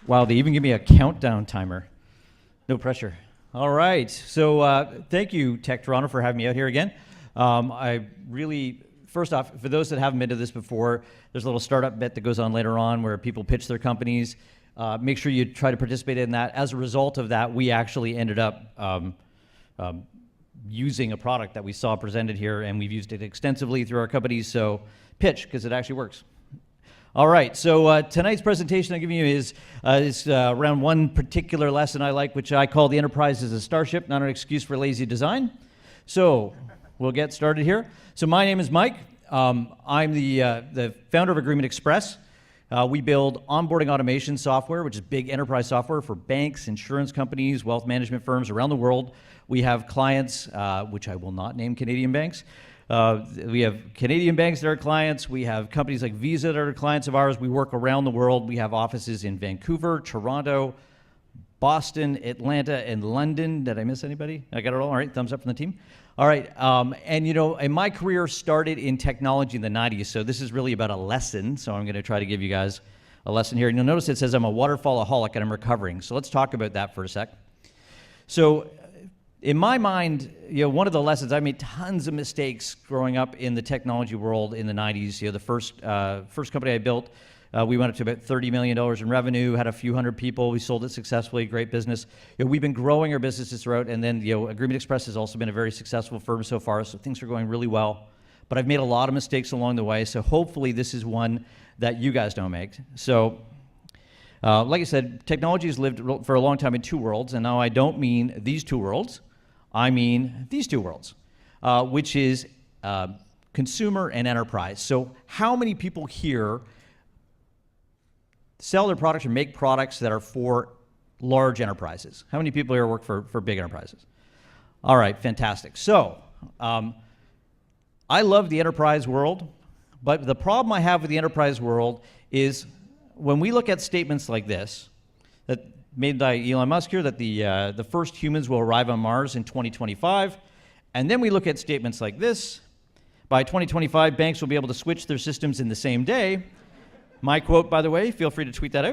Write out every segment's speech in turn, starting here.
Wow, they even give me a countdown timer. No pressure. All right. So thank you, Tech Toronto, for having me out here again. I really, first off, for those that haven't been to this before, there's a little startup bit that goes on later on where people pitch their companies. Make sure you try to participate in that. As a result of that, we actually ended up using a product that we saw presented here, and we've used it extensively through our companies. So pitch, because it actually works. All right, so tonight's presentation I'm giving you is around one particular lesson I like, which I call the enterprise is a starship, not an excuse for lazy design. So we'll get started here. So my name is Mike. I'm the founder of Agreement Express. We build onboarding automation software, which is big enterprise software for banks, insurance companies, wealth management firms around the world. We have clients, which I will not name Canadian banks. We have Canadian banks that are clients. We have companies like Visa that are clients of ours. We work around the world. We have offices in Vancouver, Toronto, Boston, Atlanta, and London. Did I miss anybody? I got it all? All right, thumbs up from the team. All right, and you know, and my career started in technology in the 90s, so this is really about a lesson, so I'm gonna try to give you guys a lesson here. And you'll notice it says I'm a waterfallaholic and I'm recovering, so let's talk about that for a sec. So, in my mind, you know, one of the lessons, I made tons of mistakes growing up in the technology world in the 90s. You know, the first company I built, we went up to about $30 million in revenue, had a few hundred people. We sold it successfully, great business. You know, we've been growing our businesses throughout, and then, you know, Agreement Express has also been a very successful firm so far, so things are going really well. But I've made a lot of mistakes along the way, so hopefully this is one that you guys don't make. So, like I said, technology has lived for a long time in two worlds, and now I don't mean these two worlds. I mean these two worlds, which is consumer and enterprise. So how many people here sell their products or make products that are for large enterprises? How many people here work for big enterprises? All right, fantastic. So I love the enterprise world, but the problem I have with the enterprise world is when we look at statements like this, that made by Elon Musk here, that the first humans will arrive on Mars in 2025. And then we look at statements like this. By 2025, banks will be able to switch their systems in the same day. My quote, by the way, feel free to tweet that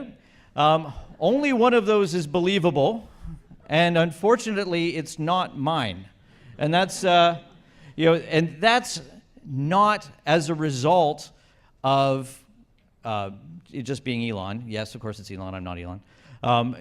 out. Only one of those is believable. And unfortunately, it's not mine. And that's, you know, and that's not as a result of it just being Elon. Yes, of course it's Elon, I'm not Elon.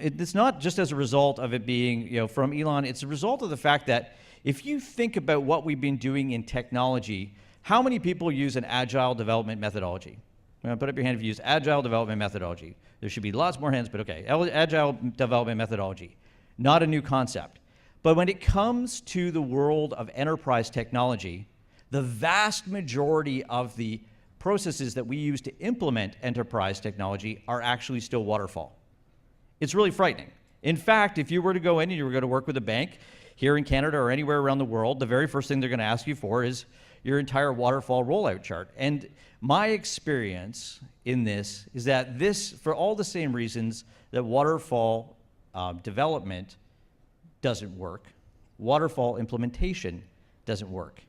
It's not just as a result of it being, you know, from Elon. It's a result of the fact that if you think about what we've been doing in technology, how many people use an agile development methodology? Put up your hand if you use agile development methodology. There should be lots more hands, but okay. Agile development methodology, not a new concept. But when it comes to the world of enterprise technology, the vast majority of the processes that we use to implement enterprise technology are actually still waterfall. It's really frightening. In fact, if you were to go in and you were going to work with a bank here in Canada or anywhere around the world, the very first thing they're going to ask you for is your entire waterfall rollout chart. And my experience in this is that this, for all the same reasons that waterfall development doesn't work, waterfall implementation doesn't work.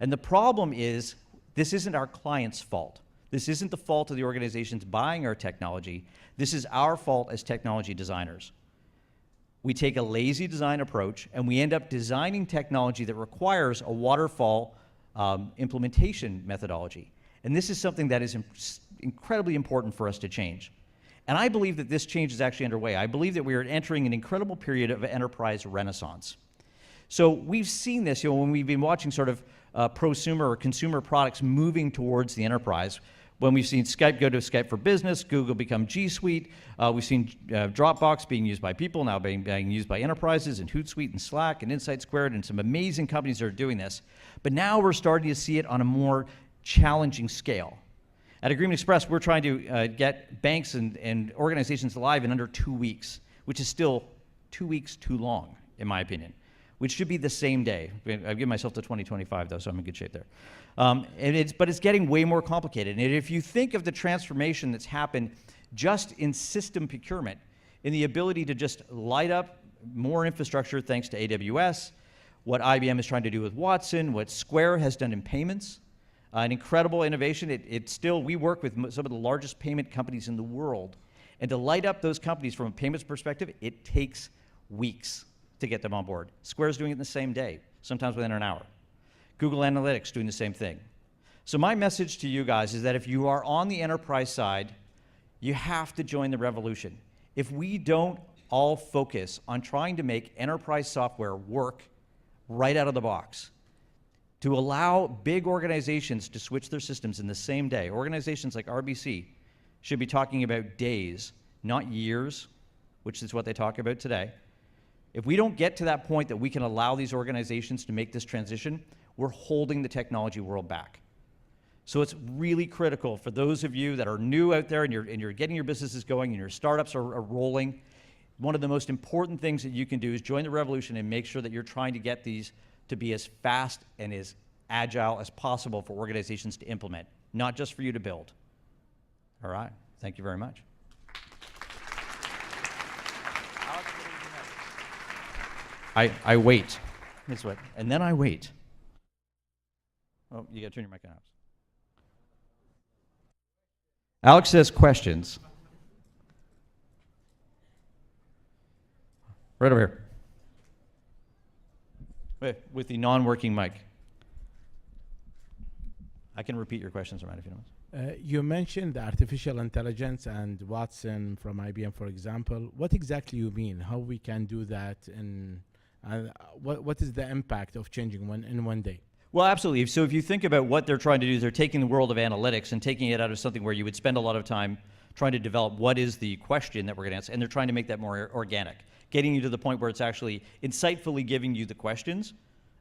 And the problem is, this isn't our client's fault. This isn't the fault of the organizations buying our technology. This is our fault as technology designers. We take a lazy design approach and we end up designing technology that requires a waterfall implementation methodology. And this is something that is incredibly important for us to change. And I believe that this change is actually underway. I believe that we are entering an incredible period of enterprise renaissance. So we've seen this, you know, when we've been watching sort of prosumer or consumer products moving towards the enterprise. When we've seen Skype go to Skype for Business, Google become G Suite, we've seen Dropbox being used by people, now being used by enterprises, and Hootsuite and Slack and Insight Squared, and some amazing companies that are doing this. But now we're starting to see it on a more challenging scale. At Agreement Express, we're trying to get banks and organizations live in under 2 weeks, which is still 2 weeks too long, in my opinion, which should be the same day. I've given myself to 2025, though, so I'm in good shape there. But it's getting way more complicated. And if you think of the transformation that's happened just in system procurement, in the ability to just light up more infrastructure thanks to AWS, what IBM is trying to do with Watson, what Square has done in payments, an incredible innovation. We work with some of the largest payment companies in the world, And to light up those companies from a payments perspective, it takes weeks to get them on board. Square's doing it in the same day, sometimes within an hour. Google Analytics doing the same thing. So my message to you guys is that if you are on the enterprise side, you have to join the revolution. If we don't all focus on trying to make enterprise software work right out of the box, to allow big organizations to switch their systems in the same day, organizations like RBC should be talking about days, not years, which is what they talk about today. If we don't get to that point that we can allow these organizations to make this transition, we're holding the technology world back. So it's really critical for those of you that are new out there and you're getting your businesses going and your startups are rolling. One of the most important things that you can do is join the revolution and make sure that you're trying to get these to be as fast and as agile as possible for organizations to implement, not just for you to build. All right, thank you very much. I wait. That's what, and then I wait. Oh, you gotta turn your mic on. Alex says questions. Right over here. Wait, with the non-working mic. I can repeat your questions around if you don't. You mentioned artificial intelligence and Watson from IBM, for example. What exactly you mean? How we can do that, and what is the impact of changing in one day? Well, absolutely. So if you think about what they're trying to do, they're taking the world of analytics and taking it out of something where you would spend a lot of time trying to develop what is the question that we're going to answer, and they're trying to make that more organic, getting you to the point where it's actually insightfully giving you the questions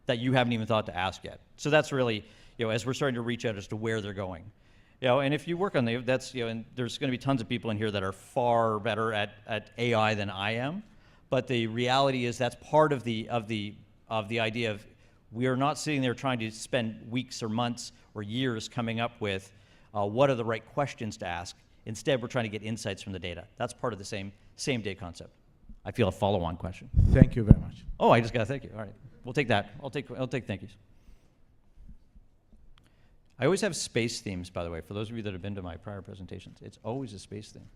that you haven't even thought to ask yet. So that's really, as we're starting to reach out as to where they're going. And if you work on that's, and there's going to be tons of people in here that are far better at AI than I am, but the reality is that's part of the idea of we are not sitting there trying to spend weeks or months or years coming up with what are the right questions to ask. Instead, we're trying to get insights from the data. That's part of the same day concept. I feel a follow-on question. Thank you very much. Oh, I just got to thank you. All right, we'll take that. I'll take thank yous. I always have space themes, by the way, for those of you that have been to my prior presentations. It's always a space theme,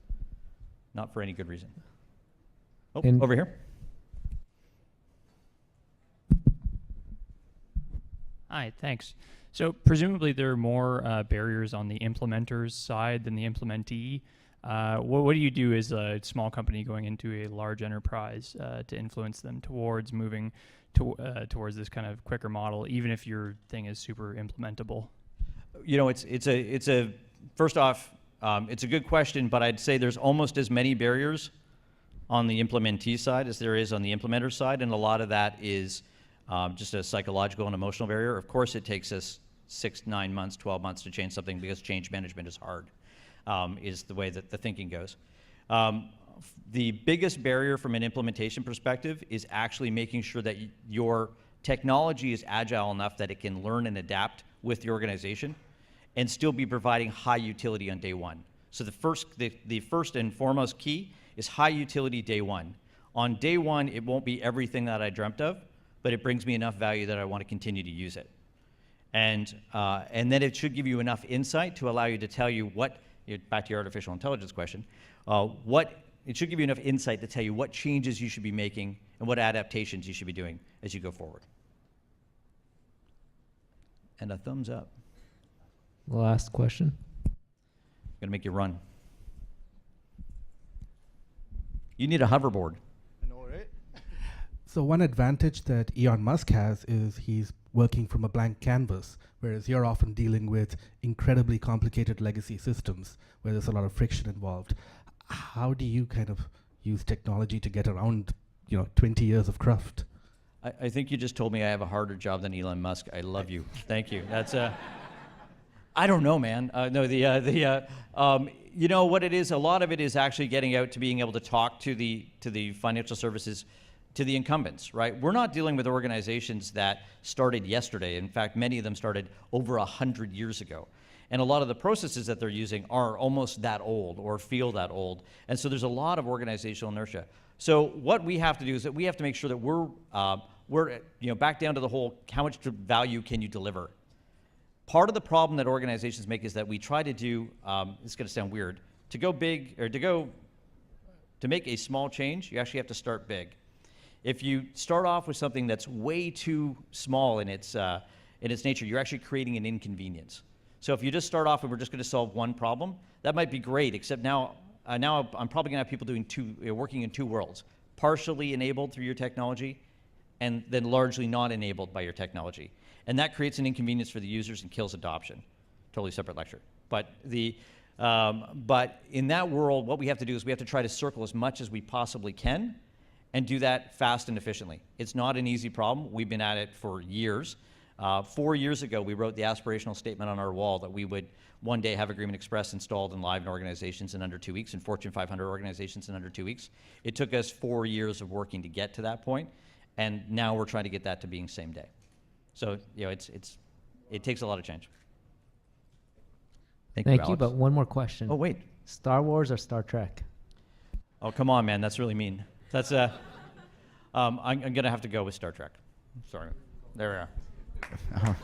not for any good reason. Oh, over here. Hi, thanks. So presumably there are more barriers on the implementer's side than the implementee. What do you do as a small company going into a large enterprise to influence them towards moving towards this kind of quicker model, even if your thing is super implementable? First off, it's a good question, but I'd say there's almost as many barriers on the implementee side as there is on the implementer side, and a lot of that is just a psychological and emotional barrier. Of course, it takes us 6, 9 months, 12 months to change something because change management is hard, is the way that the thinking goes. The biggest barrier from an implementation perspective is actually making sure that your technology is agile enough that it can learn and adapt with the organization and still be providing high utility on day one. So the first and foremost key is high utility day one. On day one, it won't be everything that I dreamt of, but it brings me enough value that I want to continue to use it. And then it should give you enough insight to allow you to tell you back to your artificial intelligence question, it should give you enough insight to tell you what changes you should be making and what adaptations you should be doing as you go forward. And a thumbs up. Last question. Gonna make you run. You need a hoverboard. I know, right? So one advantage that Elon Musk has is he's working from a blank canvas, whereas you're often dealing with incredibly complicated legacy systems where there's a lot of friction involved. How do you kind of use technology to get around, 20 years of craft? I think you just told me I have a harder job than Elon Musk. I love you. Thank you. That's I don't know, man. What it is, a lot of it is actually getting out to being able to talk to the financial services, to the incumbents, right? We're not dealing with organizations that started yesterday. In fact, many of them started over 100 years ago. And a lot of the processes that they're using are almost that old or feel that old. And so there's a lot of organizational inertia. So what we have to do is that we have to make sure that we're back down to the whole, how much value can you deliver? Part of the problem that organizations make is that we try to do, it's gonna sound weird, to go big or to go To make a small change, you actually have to start big. If you start off with something that's way too small in its nature, you're actually creating an inconvenience. So if you just start off and we're just going to solve one problem, that might be great, except now I'm probably going to have people doing working in two worlds, partially enabled through your technology and then largely not enabled by your technology. And that creates an inconvenience for the users and kills adoption. Totally separate lecture. But in that world, what we have to do is we have to try to circle as much as we possibly can and do that fast and efficiently. It's not an easy problem. We've been at it for years. 4 years ago, we wrote the aspirational statement on our wall that we would one day have Agreement Express installed and live in organizations in under 2 weeks, in Fortune 500 organizations in under 2 weeks. It took us 4 years of working to get to that point, and now we're trying to get that to being same day. So, you know, it takes a lot of change. Thank you, Thank you, Alex. but one more question. Oh, wait. Star Wars or Star Trek? Oh, come on, man. That's really mean. That's I'm going to have to go with Star Trek. Sorry. There we are.